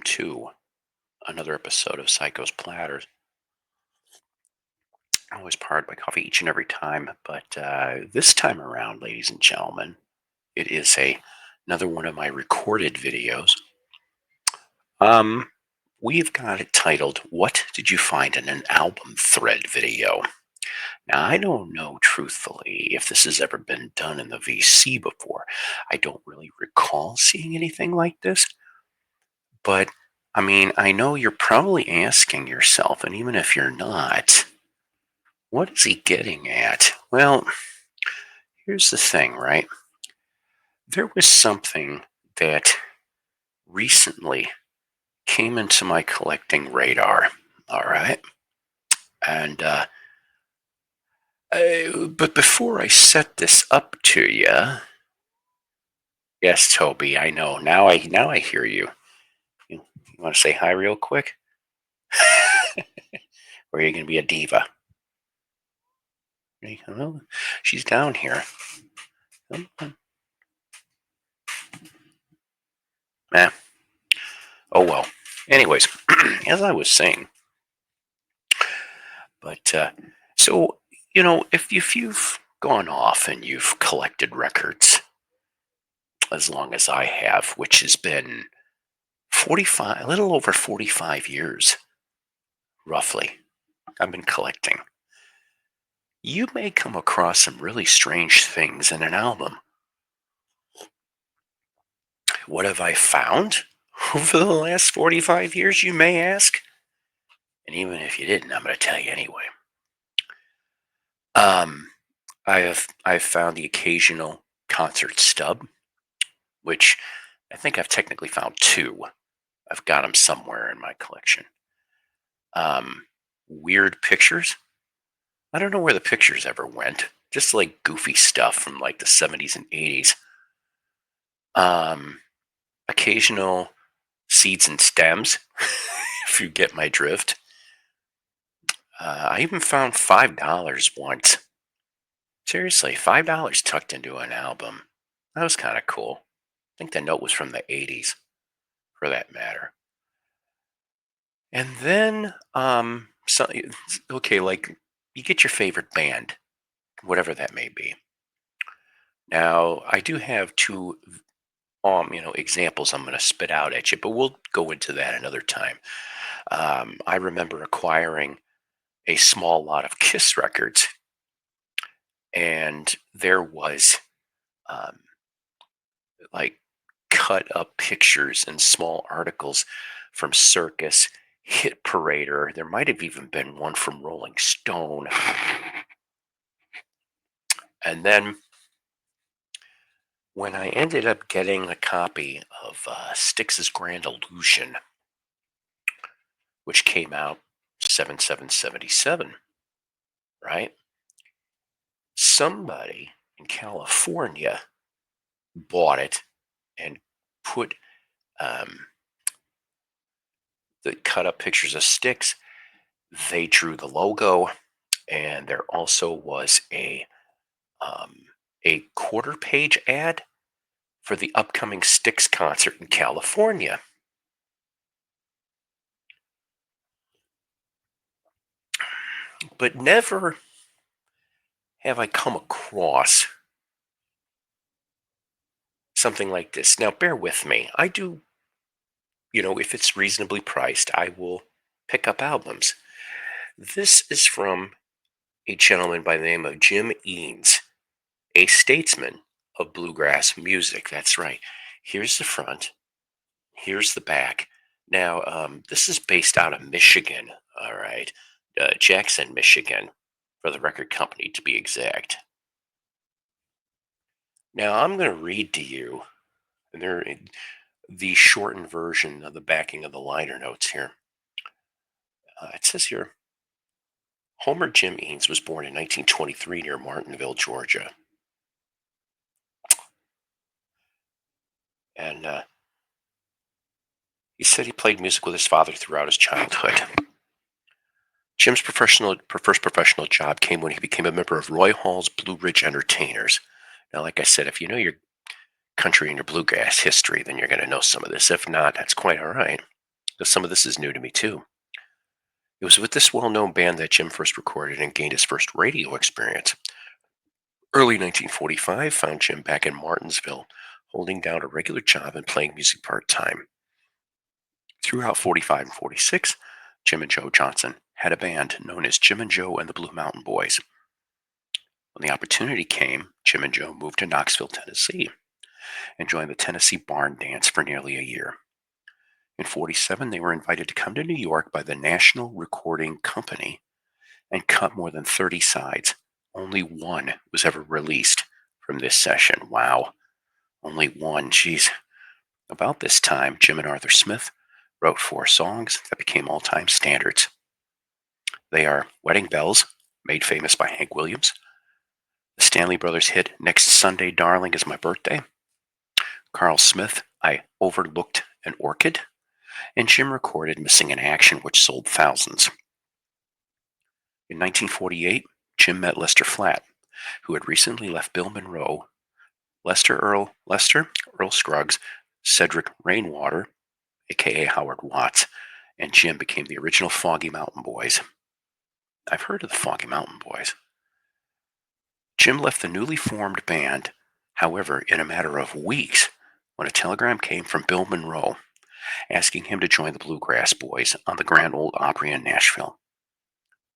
to another episode of Psycho's Platters. I'm always powered by coffee each and every time, but this time around, ladies and gentlemen, it is another one of my recorded videos. Um, we've got it titled "What Did You Find in an Album Thread Video?" Now, I don't know truthfully if this has ever been done in the VC before. I don't really recall seeing anything like this. But I mean, I know you're probably asking yourself, and even if you're not, what is he getting at? Well, here's the thing, right? There was something that recently came into my collecting radar, all right? And, but before I set this up to you, yes, Toby, I know. Now I hear you. You want to say hi real quick? Or are you going to be a diva? Well, she's down here. Eh, oh well. Anyways, as I was saying, but so if you've gone off and you've collected records as long as I have, which has been 45, a little over 45 years, roughly, I've been collecting. You may come across some really strange things in an album. What have I found over the last 45 years, you may ask? And even if you didn't, I'm going to tell you anyway. Um, I've found the occasional concert stub, which I think I've technically found two. I've got them somewhere in my collection. Weird pictures. I don't know where the pictures ever went. Just like goofy stuff from like the 70s and 80s. Occasional seeds and stems, if you get my drift. I even found $5 once. Seriously, $5 tucked into an album. That was kind of cool. I think the note was from the 80s, for that matter. And then, okay, like you get your favorite band, whatever that may be. Now, I do have two, examples I'm going to spit out at you, but we'll go into that another time. I remember acquiring a small lot of Kiss records, and there was um, like cut up pictures and small articles from Circus, Hit Parader. There might have even been one from Rolling Stone. And then when I ended up getting a copy of Styx's Grand Illusion, which came out 7777, right? Somebody in California bought it and put the cut up pictures of Styx. They drew the logo, and there also was a quarter page ad for the upcoming Styx concert in California. But never have I come across something like this. Now, bear with me. I do, if it's reasonably priced, I will pick up albums. This is from a gentleman by the name of Jim Eanes, a statesman of bluegrass music. That's right. Here's the front. Here's the back. Now, this is based out of Michigan, all right? Jackson, Michigan, for the record company to be exact. Now, I'm going to read to you the shortened version of the backing of the liner notes here. It says here, Homer Jim Eanes was born in 1923 near Martinville, Georgia. And he said he played music with his father throughout his childhood. Jim's first professional job came when he became a member of Roy Hall's Blue Ridge Entertainers. Now, like I said, if you know your country and your bluegrass history, then you're going to know some of this. If not, that's quite all right. Some of this is new to me too. It was with this well-known band that Jim first recorded and gained his first radio experience. Early 1945 found Jim back in Martinsville, holding down a regular job and playing music part-time. Throughout 45 and 46, Jim and Joe Johnson had a band known as Jim and Joe and the Blue Mountain Boys. When the opportunity came, Jim and Joe moved to Knoxville, Tennessee, and joined the Tennessee Barn Dance for nearly a year. In 47, they were invited to come to New York by the National Recording Company and cut more than 30 sides. Only one was ever released from this session. Wow, only one. Jeez. About this time, Jim and Arthur Smith wrote 4 songs that became all-time standards. They are Wedding Bells, made famous by Hank Williams, the Stanley Brothers hit Next Sunday Darling Is My Birthday, Carl Smith, I Overlooked an Orchid, and Jim recorded Missing in Action, which sold thousands. In 1948, Jim met Lester Flatt, who had recently left Bill Monroe, Earl Scruggs, Cedric Rainwater, aka Howard Watts, and Jim became the original Foggy Mountain Boys. I've heard of the Foggy Mountain Boys. Jim left the newly formed band, however, in a matter of weeks when a telegram came from Bill Monroe asking him to join the Bluegrass Boys on the Grand Ole Opry in Nashville.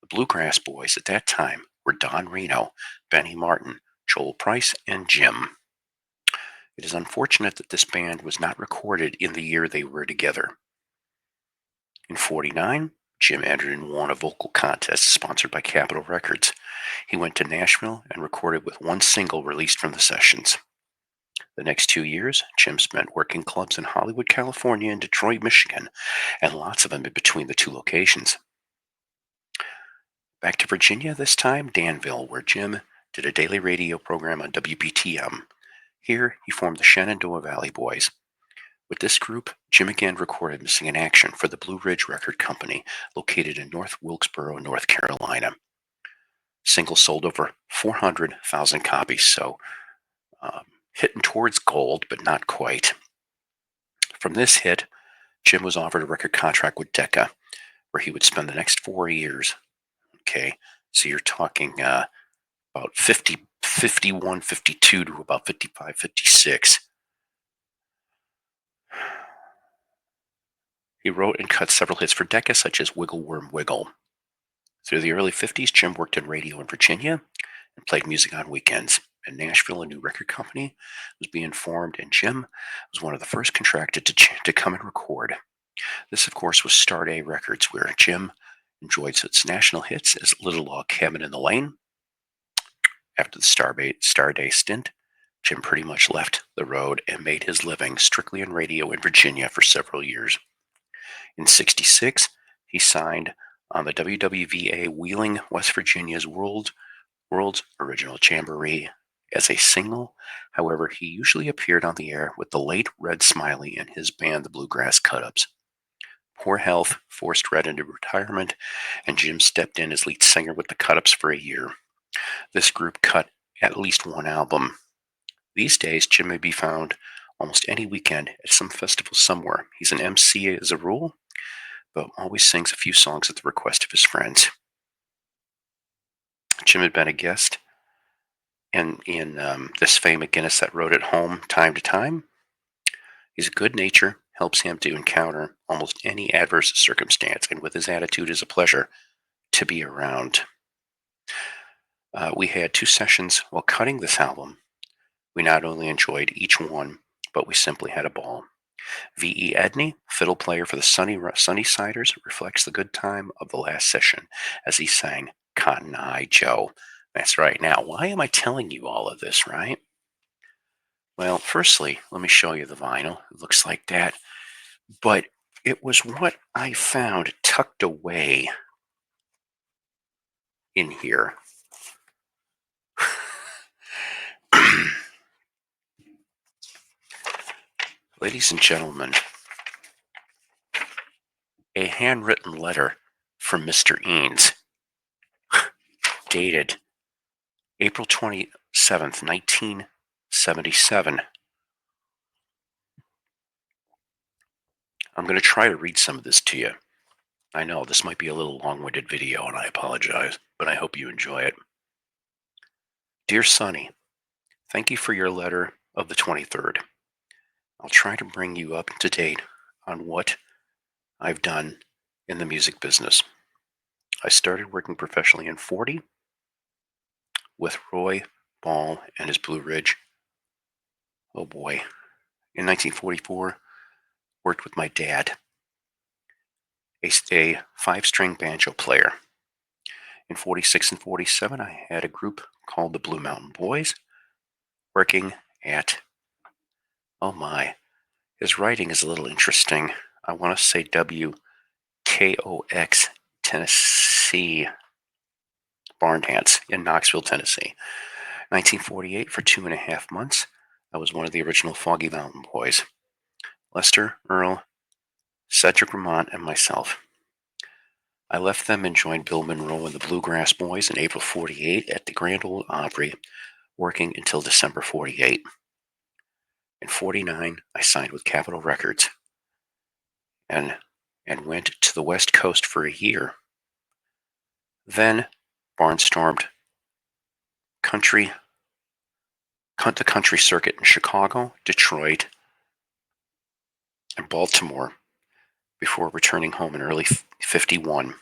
The Bluegrass Boys at that time were Don Reno, Benny Martin, Joel Price, and Jim. It is unfortunate that this band was not recorded in the year they were together. In 49, Jim entered and won a vocal contest sponsored by Capitol Records. He went to Nashville and recorded with 1 single released from the sessions. The next 2 years, Jim spent working clubs in Hollywood, California, and Detroit, Michigan, and lots of them in between the 2 locations. Back to Virginia this time, Danville, where Jim did a daily radio program on WBTM. Here, he formed the Shenandoah Valley Boys. With this group, Jim again recorded Missing in Action for the Blue Ridge Record Company, located in North Wilkesboro, North Carolina. Single sold over 400,000 copies, so hitting towards gold, but not quite. From this hit, Jim was offered a record contract with Decca, where he would spend the next 4 years. Okay, so you're talking about 51, 52 to about 55, 56. He wrote and cut several hits for Decca, such as Wiggle Worm Wiggle. Through the early 50s, Jim worked in radio in Virginia and played music on weekends. In Nashville, a new record company was being formed, and Jim was one of the first contracted to come and record. This, of course, was Starday Records, where Jim enjoyed such national hits as Little Log Cabin in the Lane. After the Starday stint, Jim pretty much left the road and made his living strictly in radio in Virginia for several years. In 66, he signed on the WWVA Wheeling, West Virginia's World's Original Jamboree as a single. However, he usually appeared on the air with the late Red Smiley and his band, the Bluegrass Cut-Ups. Poor health forced Red into retirement, and Jim stepped in as lead singer with the Cut-Ups for a year. This group cut at least 1 album. These days, Jim may be found almost any weekend at some festival somewhere. He's an MC as a rule, but always sings a few songs at the request of his friends. Jim had been a guest in this Faye McGinnis that wrote at home time to time. His good nature helps him to encounter almost any adverse circumstance, and with his attitude is a pleasure to be around. We had 2 sessions while cutting this album. We not only enjoyed each one, but we simply had a ball. V.E. Edney, fiddle player for the Sunnysiders, reflects the good time of the last session as he sang Cotton Eye Joe. That's right. Now, why am I telling you all of this, right? Well, firstly, let me show you the vinyl. It looks like that. But it was what I found tucked away in here. Ladies and gentlemen, a handwritten letter from Mr. Eanes, dated April 27th, 1977. I'm going to try to read some of this to you. I know this might be a little long-winded video, and I apologize, but I hope you enjoy it. Dear Sonny, thank you for your letter of the 23rd. I'll try to bring you up to date on what I've done in the music business. I started working professionally in '40 with Roy Ball and his Blue Ridge. Oh boy. In 1944, worked with my dad, a five-string banjo player. In '46 and '47, I had a group called the Blue Mountain Boys, working at, oh my, his writing is a little interesting. I want to say WKOX, Tennessee, Barn Dance in Knoxville, Tennessee. 1948, for 2.5 months, I was one of the original Foggy Mountain Boys. Lester, Earl, Cedric Vermont, and myself. I left them and joined Bill Monroe and the Bluegrass Boys in April '48 at the Grand Ole Opry, working until December '48. In '49, I signed with Capitol Records and went to the West Coast for a year. Then barnstormed country the country circuit in Chicago, Detroit, and Baltimore before returning home in early '51.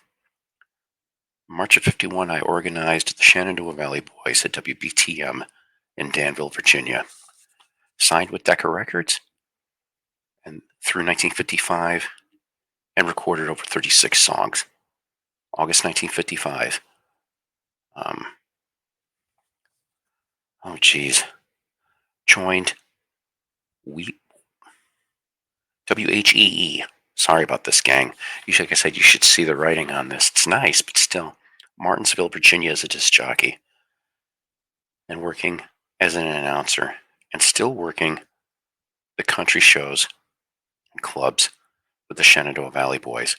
March of '51, I organized the Shenandoah Valley Boys at WBTM in Danville, Virginia. Signed with Decca Records and through 1955 and recorded over 36 songs. August 1955. Oh geez. Joined WHEE. Sorry about this, gang. Like I said, you should see the writing on this. It's nice, but still. Martinsville, Virginia as a disc jockey. And working as an announcer. And still working the country shows and clubs with the Shenandoah Valley Boys.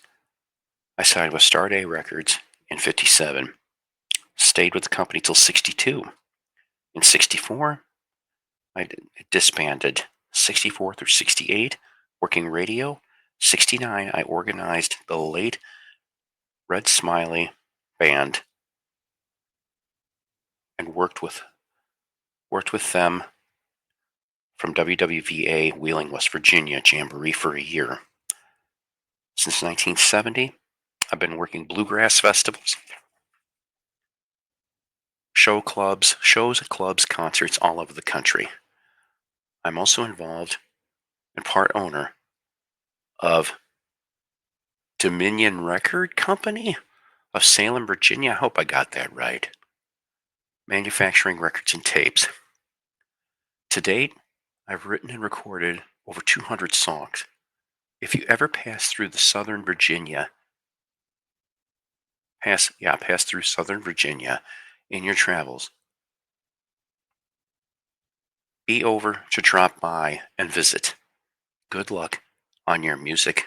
I signed with Starday Records in '57. Stayed with the company till '62. In '64, I disbanded. '64 through '68, working radio. '69, I organized the late Red Smiley band and worked with them from WWVA Wheeling, West Virginia Jamboree for a year. Since 1970, I've been working bluegrass festivals, shows, clubs, concerts all over the country. I'm also involved and part owner of Dominion Record Company of Salem, Virginia. I hope I got that right. Manufacturing records and tapes. To date, I've written and recorded over 200 songs. If you ever pass through Southern Virginia in your travels, be over to drop by and visit. Good luck on your music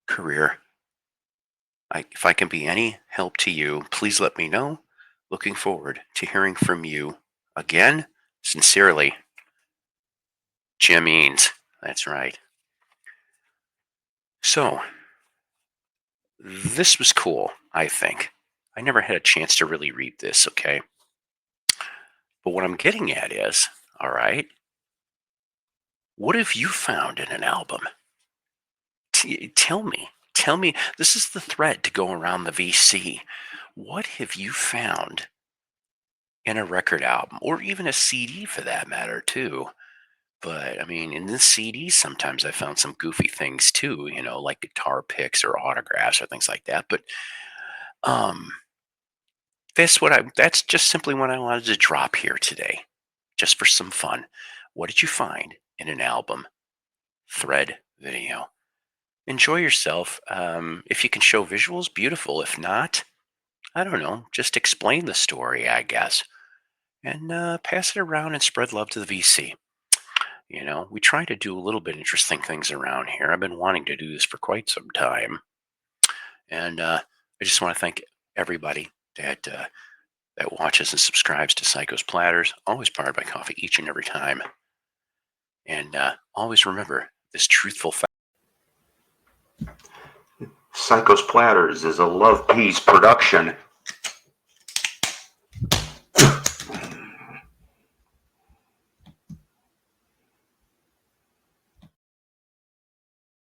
career. If I can be any help to you, please let me know. Looking forward to hearing from you again. Sincerely, Jim Eanes. That's right. So, this was cool, I think. I never had a chance to really read this, okay? But what I'm getting at is, all right, what have you found in an album? Tell me. Tell me. This is the thread to go around the VC. What have you found in a record album, or even a CD for that matter, too? But I mean, in the CDs, sometimes I found some goofy things too, like guitar picks or autographs or things like that. But um, that's just simply what I wanted to drop here today, just for some fun. What did you find in an album, thread, video? Enjoy yourself. If you can show visuals, beautiful. If not, I don't know, just explain the story, I guess, and pass it around and spread love to the VC. We try to do a little bit interesting things around here. I've been wanting to do this for quite some time, and I just want to thank everybody that watches and subscribes to Psycho's Platters. Always powered by coffee each and every time, and always remember this truthful fact. Psychos Platters is a Love Peace production.